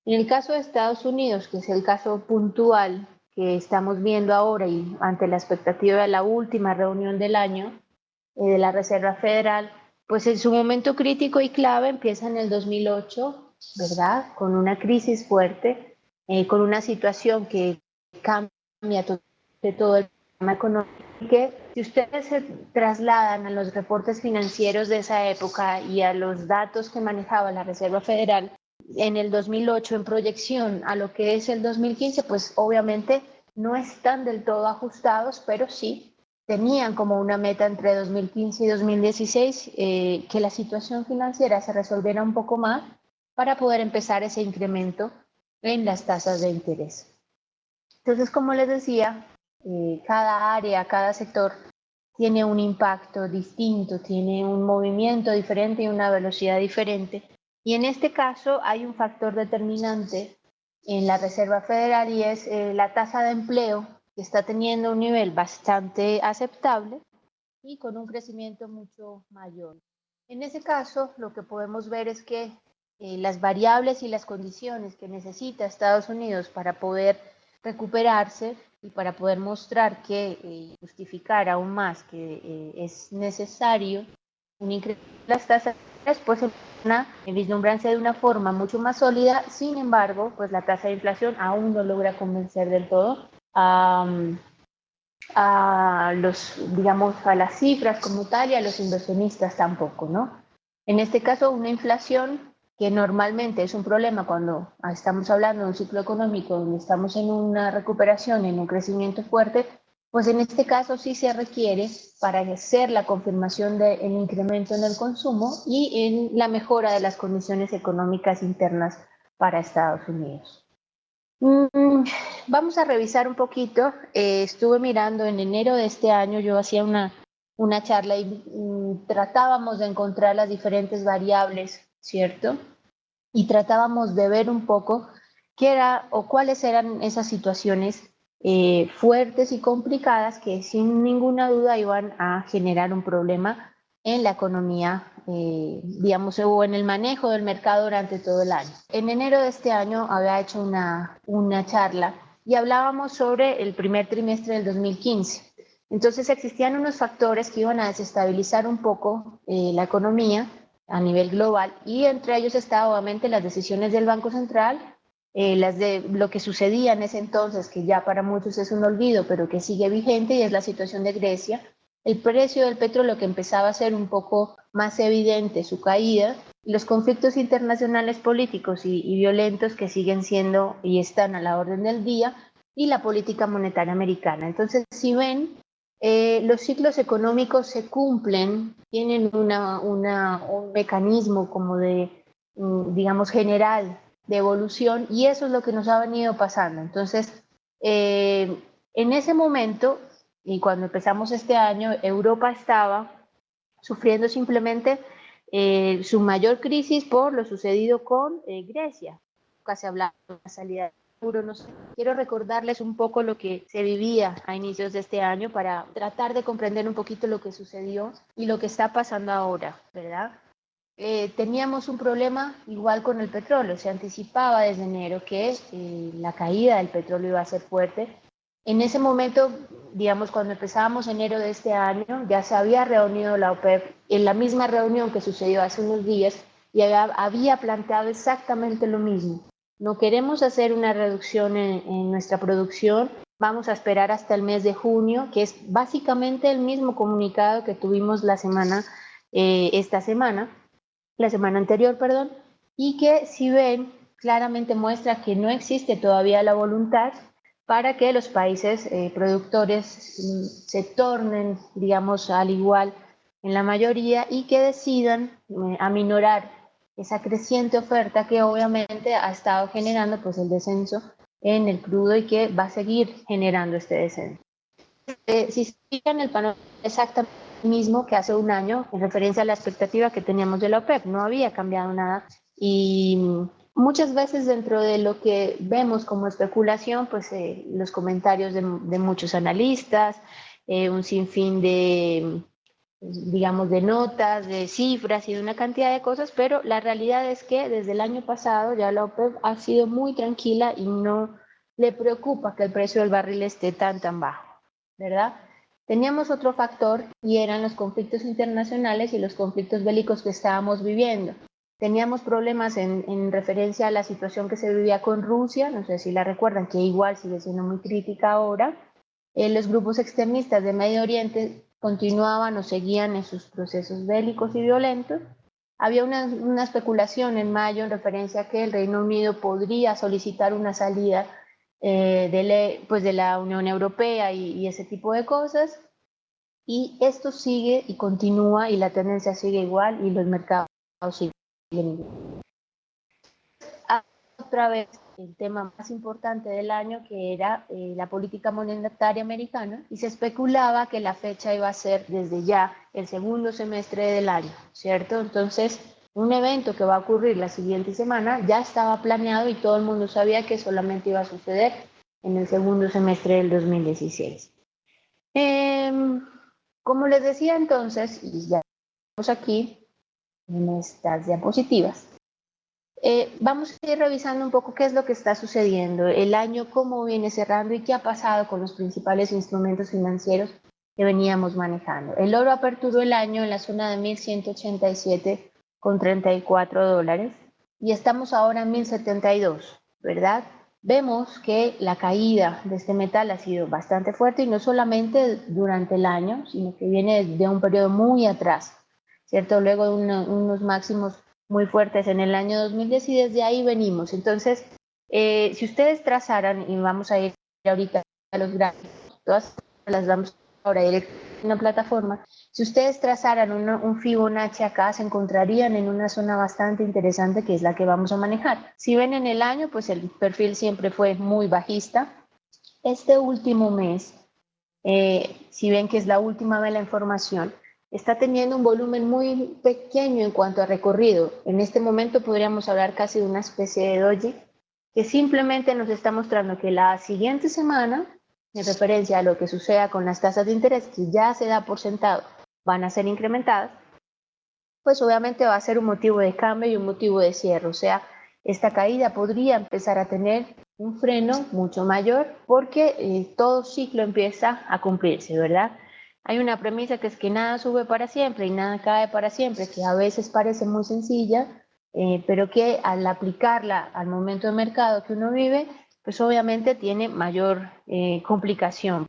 En el caso de Estados Unidos, que es el caso puntual que estamos viendo ahora y ante la expectativa de la última reunión del año de la Reserva Federal, pues en su momento crítico y clave empieza en el 2008, ¿verdad? Con una crisis fuerte, con una situación que cambia todo el sistema económico. Que si ustedes se trasladan a los reportes financieros de esa época y a los datos que manejaba la Reserva Federal en el 2008 en proyección a lo que es el 2015, pues obviamente no están del todo ajustados, pero sí tenían como una meta entre 2015 y 2016 que la situación financiera se resolviera un poco más para poder empezar ese incremento en las tasas de interés. Entonces, como les decía, cada área, cada sector tiene un impacto distinto, tiene un movimiento diferente y una velocidad diferente. Y en este caso hay un factor determinante en la Reserva Federal y es la tasa de empleo, que está teniendo un nivel bastante aceptable y con un crecimiento mucho mayor. En ese caso, lo que podemos ver es que las variables y las condiciones que necesita Estados Unidos para poder recuperarse y para poder mostrar que justificar aún más que es necesario un incremento de las tasas, pues vislumbrarse de una forma mucho más sólida. Sin embargo, pues la tasa de inflación aún no logra convencer del todo a los, digamos, a las cifras como tal y a los inversionistas tampoco, ¿no? En este caso, una inflación que normalmente es un problema cuando estamos hablando de un ciclo económico donde estamos en una recuperación, en un crecimiento fuerte, pues en este caso sí se requiere para hacer la confirmación del incremento en el consumo y en la mejora de las condiciones económicas internas para Estados Unidos. Vamos a revisar un poquito. Estuve mirando en enero de este año, yo hacía una charla y tratábamos de encontrar las diferentes variables, ¿cierto? Y tratábamos de ver un poco qué era o cuáles eran esas situaciones fuertes y complicadas que sin ninguna duda iban a generar un problema en la economía, digamos, o en el manejo del mercado durante todo el año. En enero de este año había hecho una charla y hablábamos sobre el primer trimestre del 2015. Entonces existían unos factores que iban a desestabilizar un poco la economía a nivel global y entre ellos está obviamente las decisiones del Banco Central, las de lo que sucedía en ese entonces, que ya para muchos es un olvido, pero que sigue vigente, y es la situación de Grecia, el precio del petróleo que empezaba a ser un poco más evidente su caída, y los conflictos internacionales políticos y violentos que siguen siendo y están a la orden del día, y la política monetaria americana. Entonces, si ven, los ciclos económicos se cumplen, tienen un mecanismo como de, digamos, general de evolución, y eso es lo que nos ha venido pasando. Entonces, en ese momento, y cuando empezamos este año, Europa estaba sufriendo simplemente su mayor crisis por lo sucedido con Grecia. Casi hablaba de la salida euro, no sé. Quiero recordarles un poco lo que se vivía a inicios de este año para tratar de comprender un poquito lo que sucedió y lo que está pasando ahora, ¿verdad? Teníamos un problema igual con el petróleo. Se anticipaba desde enero que la caída del petróleo iba a ser fuerte. En ese momento, digamos, cuando empezábamos enero de este año, ya se había reunido la OPEP en la misma reunión que sucedió hace unos días y había planteado exactamente lo mismo. No queremos hacer una reducción en nuestra producción, vamos a esperar hasta el mes de junio, que es básicamente el mismo comunicado que tuvimos la semana anterior, perdón, y que si ven claramente muestra que no existe todavía la voluntad para que los países productores se tornen, digamos, al igual en la mayoría y que decidan aminorar esa creciente oferta que obviamente ha estado generando pues el descenso en el crudo y que va a seguir generando este descenso. Si se fijan, el panorama exactamente el mismo que hace un año en referencia a la expectativa que teníamos de la OPEP, no había cambiado nada y muchas veces dentro de lo que vemos como especulación, pues los comentarios de muchos analistas, un sinfín digamos, de notas, de cifras y de una cantidad de cosas, pero la realidad es que desde el año pasado ya la OPEP ha sido muy tranquila y no le preocupa que el precio del barril esté tan bajo, ¿verdad? Teníamos otro factor y eran los conflictos internacionales y los conflictos bélicos que estábamos viviendo. Teníamos problemas en referencia a la situación que se vivía con Rusia, no sé si la recuerdan, que igual sigue siendo muy crítica ahora. Los grupos extremistas de Medio Oriente continuaban o seguían en sus procesos bélicos y violentos. Había una especulación en mayo en referencia a que el Reino Unido podría solicitar una salida de la Unión Europea y ese tipo de cosas. Y esto sigue y continúa y la tendencia sigue igual y los mercados siguen igual. Otra vez el tema más importante del año, que era la política monetaria americana, y se especulaba que la fecha iba a ser desde ya el segundo semestre del año, ¿cierto? Entonces, un evento que va a ocurrir la siguiente semana ya estaba planeado y todo el mundo sabía que solamente iba a suceder en el segundo semestre del 2016. Como les decía entonces, y ya estamos aquí en estas diapositivas, vamos a ir revisando un poco qué es lo que está sucediendo, el año cómo viene cerrando y qué ha pasado con los principales instrumentos financieros que veníamos manejando. El oro aperturó el año en la zona de 1.187,34 dólares y estamos ahora en 1.072, ¿verdad? Vemos que la caída de este metal ha sido bastante fuerte y no solamente durante el año, sino que viene de un periodo muy atrás, ¿cierto? Luego de unos máximos muy fuertes en el año 2010 y desde ahí venimos. Entonces, si ustedes trazaran, y vamos a ir ahorita a los gráficos, todas las vamos ahora directamente en una plataforma, si ustedes trazaran un Fibonacci acá, se encontrarían en una zona bastante interesante que es la que vamos a manejar. Si ven en el año, pues el perfil siempre fue muy bajista. Este último mes, si ven que es la última de la información, está teniendo un volumen muy pequeño en cuanto a recorrido. En este momento podríamos hablar casi de una especie de doji que simplemente nos está mostrando que la siguiente semana, en referencia a lo que suceda con las tasas de interés, que ya se da por sentado, van a ser incrementadas, pues obviamente va a ser un motivo de cambio y un motivo de cierre. O sea, esta caída podría empezar a tener un freno mucho mayor porque todo ciclo empieza a cumplirse, ¿verdad? Hay una premisa que es que nada sube para siempre y nada cae para siempre, que a veces parece muy sencilla, pero que al aplicarla al momento de mercado que uno vive, pues obviamente tiene mayor complicación.